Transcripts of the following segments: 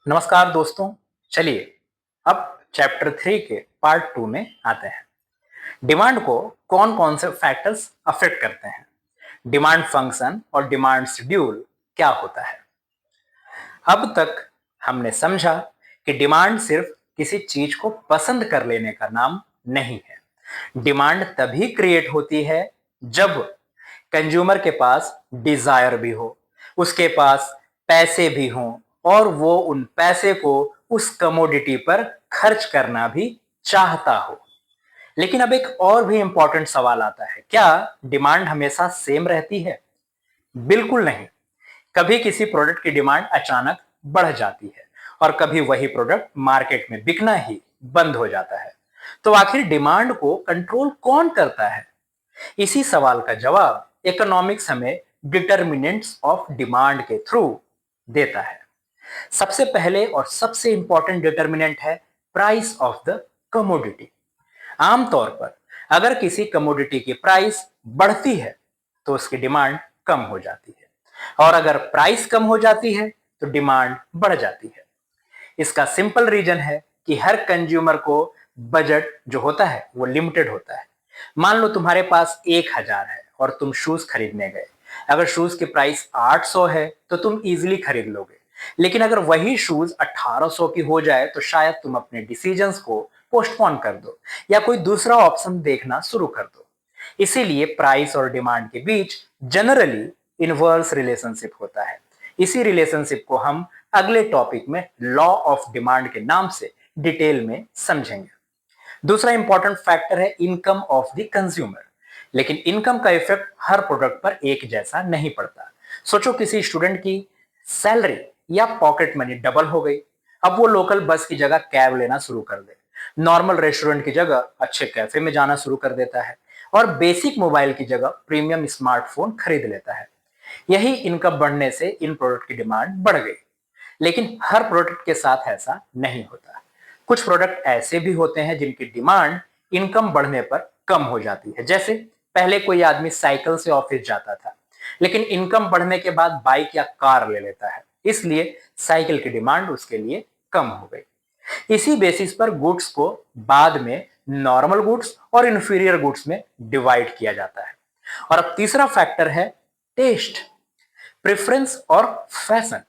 नमस्कार दोस्तों। चलिए अब चैप्टर 3 के पार्ट 2 में आते हैं। डिमांड को कौन कौन से फैक्टर्स अफेक्ट करते हैं, डिमांड फंक्शन और डिमांड शेड्यूल क्या होता है। अब तक हमने समझा कि डिमांड सिर्फ किसी चीज को पसंद कर लेने का नाम नहीं है। डिमांड तभी क्रिएट होती है जब कंज्यूमर के पास डिजायर भी हो, उसके पास पैसे भी हों और वो उन पैसे को उस कमोडिटी पर खर्च करना भी चाहता हो। लेकिन अब एक और भी इंपॉर्टेंट सवाल आता है, क्या डिमांड हमेशा सेम रहती है? बिल्कुल नहीं। कभी किसी प्रोडक्ट की डिमांड अचानक बढ़ जाती है और कभी वही प्रोडक्ट मार्केट में बिकना ही बंद हो जाता है। तो आखिर डिमांड को कंट्रोल कौन करता है? इसी सवाल का जवाब इकोनॉमिक्स हमें डिटर्मिनेंट्स ऑफ डिमांड के थ्रू देता है। सबसे पहले और सबसे इंपॉर्टेंट डिटर्मिनेंट है प्राइस ऑफ द कमोडिटी। आमतौर पर अगर किसी कमोडिटी की प्राइस बढ़ती है तो उसकी डिमांड कम हो जाती है और अगर प्राइस कम हो जाती है तो डिमांड बढ़ जाती है। इसका सिंपल रीजन है कि हर कंज्यूमर को बजट जो होता है वो लिमिटेड होता है। मान लो तुम्हारे पास 1000 है और तुम शूज खरीदने गए। अगर शूज की प्राइस 800 है तो तुम इजीली खरीद लोगे, लेकिन अगर वही शूज 1800 की हो जाए तो शायद तुम अपने डिसीजंस को पोस्टपोन कर दो या कोई दूसरा ऑप्शन देखना शुरू कर दो। इसीलिए प्राइस और डिमांड के बीच जनरली इनवर्स रिलेशनशिप होता है। इसी रिलेशनशिप को हम अगले टॉपिक में लॉ ऑफ डिमांड के नाम से डिटेल में समझेंगे। दूसरा इंपॉर्टेंट फैक्टर है इनकम ऑफ द कंज्यूमर। लेकिन इनकम का इफेक्ट हर प्रोडक्ट पर एक जैसा नहीं पड़ता। सोचो किसी स्टूडेंट की सैलरी या पॉकेट मनी डबल हो गई। अब वो लोकल बस की जगह कैब लेना शुरू कर दे, नॉर्मल रेस्टोरेंट की जगह अच्छे कैफे में जाना शुरू कर देता है और बेसिक मोबाइल की जगह प्रीमियम स्मार्टफोन खरीद लेता है। यही इनकम बढ़ने से इन प्रोडक्ट की डिमांड बढ़ गई। लेकिन हर प्रोडक्ट के साथ ऐसा नहीं होता। कुछ प्रोडक्ट ऐसे भी होते हैं जिनकी डिमांड इनकम बढ़ने पर कम हो जाती है। जैसे पहले कोई आदमी साइकिल से ऑफिस जाता था, लेकिन इनकम बढ़ने के बाद बाइक या कार ले लेता है, इसलिए साइकिल की डिमांड उसके लिए कम हो गई। इसी बेसिस पर गुड्स को बाद में नॉर्मल गुड्स और इंफीरियर गुड्स में डिवाइड किया जाता है। और अब तीसरा फैक्टर है टेस्ट, प्रेफरेंस और फैशन।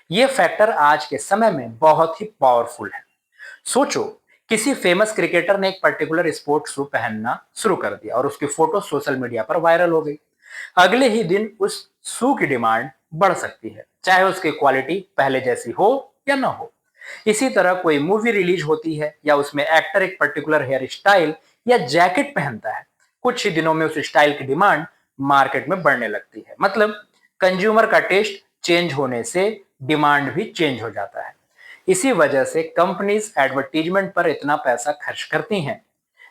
ये फैक्टर आज के समय में बहुत ही पावरफुल है। सोचो किसी फेमस क्रिकेटर ने एक पर्टिकुलर स्पोर्ट शू पहनना शुरू कर दिया और उसकी फोटो सोशल मीडिया पर वायरल हो गई। अगले ही दिन उस शू की डिमांड बढ़ सकती है, चाहे उसकी क्वालिटी पहले जैसी हो या ना हो। इसी तरह कोई मूवी रिलीज होती है या उसमें एक्टर एक पर्टिकुलर हेयर स्टाइल या जैकेट पहनता है, कुछ ही दिनों में उस स्टाइल की डिमांड मार्केट में बढ़ने लगती है। मतलब कंज्यूमर का टेस्ट चेंज होने से डिमांड भी चेंज हो जाता है। इसी वजह से कंपनीज एडवर्टीजमेंट पर इतना पैसा खर्च करती हैं।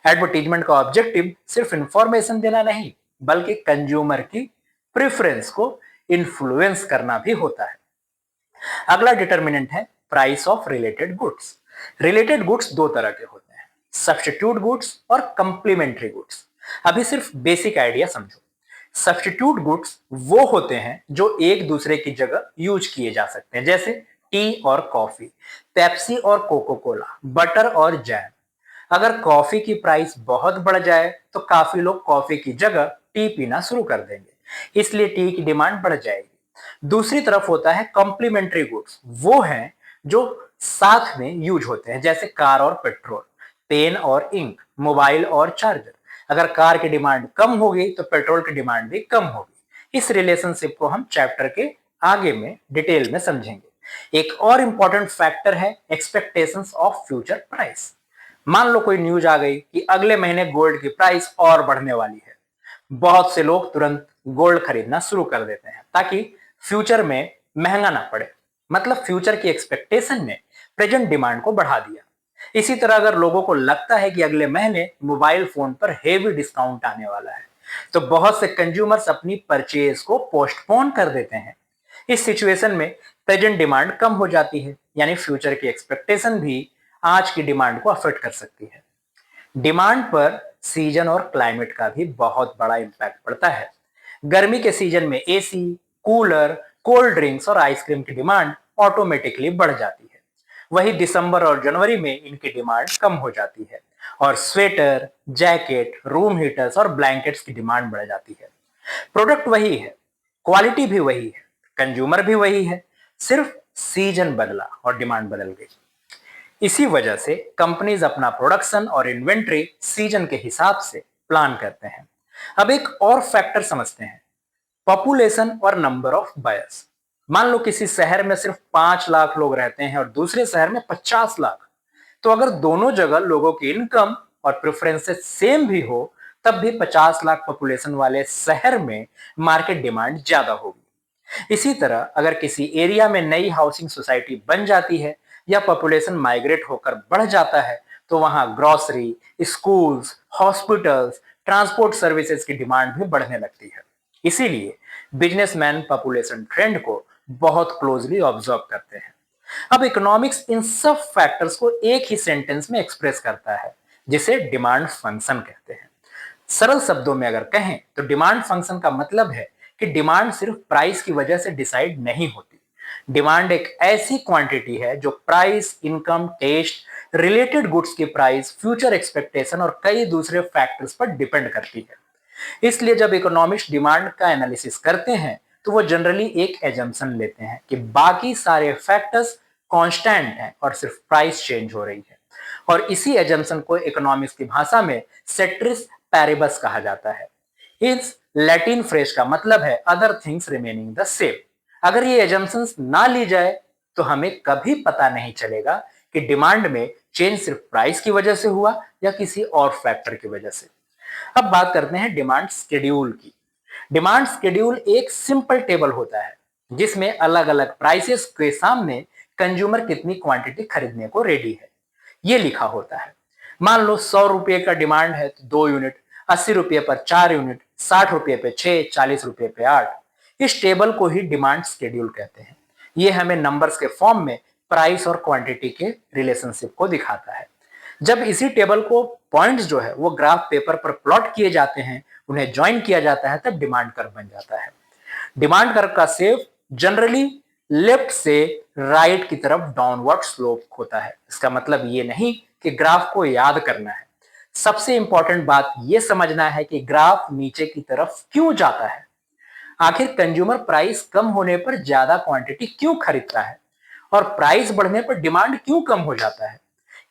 एडवर्टीजमेंट का ऑब्जेक्टिव सिर्फ इंफॉर्मेशन देना नहीं, बल्कि कंज्यूमर की प्रेफरेंस को इन्फ्लुएंस करना भी होता है। अगला डिटर्मिनेंट है price of related goods. Related goods दो तरह के होते हैं, सब्स्टिट्यूट गुड्स और कंप्लीमेंट्री गुड्स। अभी सिर्फ बेसिक आइडिया समझो। सब्स्टिट्यूट गुड्स वो होते हैं जो एक दूसरे की जगह यूज किए जा सकते हैं, जैसे टी और कॉफी, पेप्सी और कोको कोला, बटर और जैम। अगर कॉफी की प्राइस बहुत बढ़ जाए तो काफी लोग कॉफी की जगह टी पीना शुरू कर देंगे, इसलिए टी की डिमांड बढ़ जाएगी। दूसरी तरफ होता है कॉम्प्लीमेंट्री गुड्स, वो हैं जो साथ में यूज होते हैं, जैसे कार और पेट्रोल, पेन और इंक, मोबाइल और चार्जर। अगर कार की डिमांड कम होगी तो पेट्रोल की डिमांड भी कम होगी। इस रिलेशनशिप को हम चैप्टर के आगे में डिटेल में समझेंगे। एक और इंपॉर्टेंट फैक्टर है एक्सपेक्टेशंस ऑफ फ्यूचर प्राइस। मान लो कोई न्यूज आ गई कि अगले महीने गोल्ड की प्राइस और बढ़ने वाली है। बहुत से लोग तुरंत गोल्ड खरीदना शुरू कर देते हैं ताकि फ्यूचर में महंगा ना पड़े। मतलब फ्यूचर की एक्सपेक्टेशन ने प्रेजेंट डिमांड को बढ़ा दिया। इसी तरह अगर लोगों को लगता है कि अगले महीने मोबाइल फोन पर हेवी डिस्काउंट आने वाला है तो बहुत से कंज्यूमर्स अपनी परचेज को पोस्टपोन कर देते हैं। इस सिचुएशन में प्रेजेंट डिमांड कम हो जाती है, यानी फ्यूचर की एक्सपेक्टेशन भी आज की डिमांड को अफेक्ट कर सकती है। डिमांड पर सीजन और क्लाइमेट का भी बहुत बड़ा इंपैक्ट पड़ता है। गर्मी के सीजन में एसी, कूलर, कोल्ड ड्रिंक्स और आइसक्रीम की डिमांड ऑटोमेटिकली बढ़ जाती है। वही दिसंबर और जनवरी में इनकी डिमांड कम हो जाती है और स्वेटर, जैकेट, रूम हीटर्स और ब्लैंकेट्स की डिमांड बढ़ जाती है। प्रोडक्ट वही है, क्वालिटी भी वही है, कंज्यूमर भी वही है, सिर्फ सीजन बदला और डिमांड बदल गई। इसी वजह से कंपनीज अपना प्रोडक्शन और इन्वेंट्री सीजन के हिसाब से प्लान करते हैं। अब एक और फैक्टर समझते हैं, पॉपुलेशन और नंबर ऑफ बायर्स। मान लो किसी शहर में सिर्फ 5 लाख लोग रहते हैं और दूसरे शहर में 50 लाख, तो अगर दोनों जगह लोगों की इनकम और प्रेफरेंसेस सेम भी हो, तब भी 50 लाख पॉपुलेशन वाले शहर में मार्केट डिमांड ज्यादा होगी। इसी तरह अगर किसी एरिया में नई हाउसिंग सोसाइटी बन जाती है या पॉपुलेशन माइग्रेट होकर बढ़ जाता है, तो वहां grocery, schools, hospitals, transport services की डिमांड भी बढ़ने लगती है। इसीलिए बिजनेसमैन पॉपुलेशन ट्रेंड को बहुत क्लोजली ऑब्जर्व करते हैं। अब इकोनॉमिक्स इन सब फैक्टर्स को एक ही सेंटेंस में एक्सप्रेस करता है, जिसे डिमांड फंक्शन कहते हैं। सरल शब्दों में अगर कहें तो डिमांड फंक्शन का मतलब है कि डिमांड सिर्फ प्राइस की वजह से डिसाइड नहीं होती। डिमांड एक ऐसी क्वांटिटी है जो price, income, taste, related goods की प्राइस, फ्यूचर एक्सपेक्टेशन और कई दूसरे फैक्टर्स पर डिपेंड करती है। इसलिए जब इकोनॉमिक्स डिमांड का एनालिसिस करते हैं तो वो जनरली एक एजम्पशन लेते हैं कि बाकी सारे फैक्टर्स कांस्टेंट हैं और सिर्फ प्राइस चेंज हो रही है। और इसी एजम्पशन को इकोनॉमिक्स की भाषा में सेट्रिस पैरिबस कहा जाता है। इस लैटिन फ्रेज का मतलब है other things remaining the same. अगर ये एजम्पशंस ना ली जाए तो हमें कभी पता नहीं चलेगा कि डिमांड में चेंज सिर्फ प्राइस की वजह से हुआ या किसी और फैक्टर की वजह से। अब बात करते हैं डिमांड शेड्यूल की। डिमांड शेड्यूल एक सिंपल टेबल होता है जिसमें अलग अलग प्राइसेस के सामने कंज्यूमर कितनी क्वांटिटी खरीदने को रेडी है ये लिखा होता है। मान लो 100 रुपए का डिमांड है तो 2 यूनिट, 80 रुपए पर 4 यूनिट, 60 रुपए पे 6, 40 रुपए पे 8। इस टेबल को ही डिमांड शेड्यूल कहते हैं। ये हमें नंबर्स के फॉर्म में प्राइस और क्वांटिटी के रिलेशनशिप को दिखाता है। जब इसी टेबल को पॉइंट्स जो है वो ग्राफ पेपर पर प्लॉट किए जाते हैं, उन्हें ज्वाइन किया जाता है, तब डिमांड कर्व बन जाता है। डिमांड कर्व का शेप जनरली लेफ्ट से राइट की तरफ डाउनवर्ड स्लोप होता है। इसका मतलब ये नहीं कि ग्राफ को याद करना है, सबसे इंपॉर्टेंट बात यह समझना है कि ग्राफ नीचे की तरफ क्यों जाता है। आखिर कंज्यूमर प्राइस कम होने पर ज्यादा क्वांटिटी क्यों खरीदता है और प्राइस बढ़ने पर डिमांड क्यों कम हो जाता है।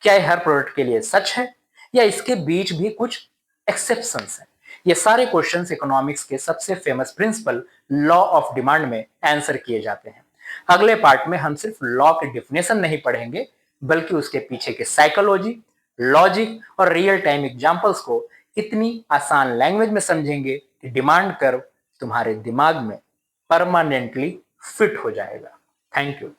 क्या यह हर प्रोडक्ट के लिए सच है या इसके बीच भी कुछ एक्सेप्शंस हैं। ये सारे क्वेश्चंस इकोनॉमिक्स के सबसे famous principle law of demand में आंसर किए जाते हैं। अगले पार्ट में हम सिर्फ लॉ के डिफिनेशन नहीं पढ़ेंगे बल्कि उसके पीछे के साइकोलॉजी, लॉजिक और रियल टाइम एग्जांपल्स को इतनी आसान लैंग्वेज में समझेंगे कि डिमांड कर्व तुम्हारे दिमाग में परमानेंटली फिट हो जाएगा। Thank you.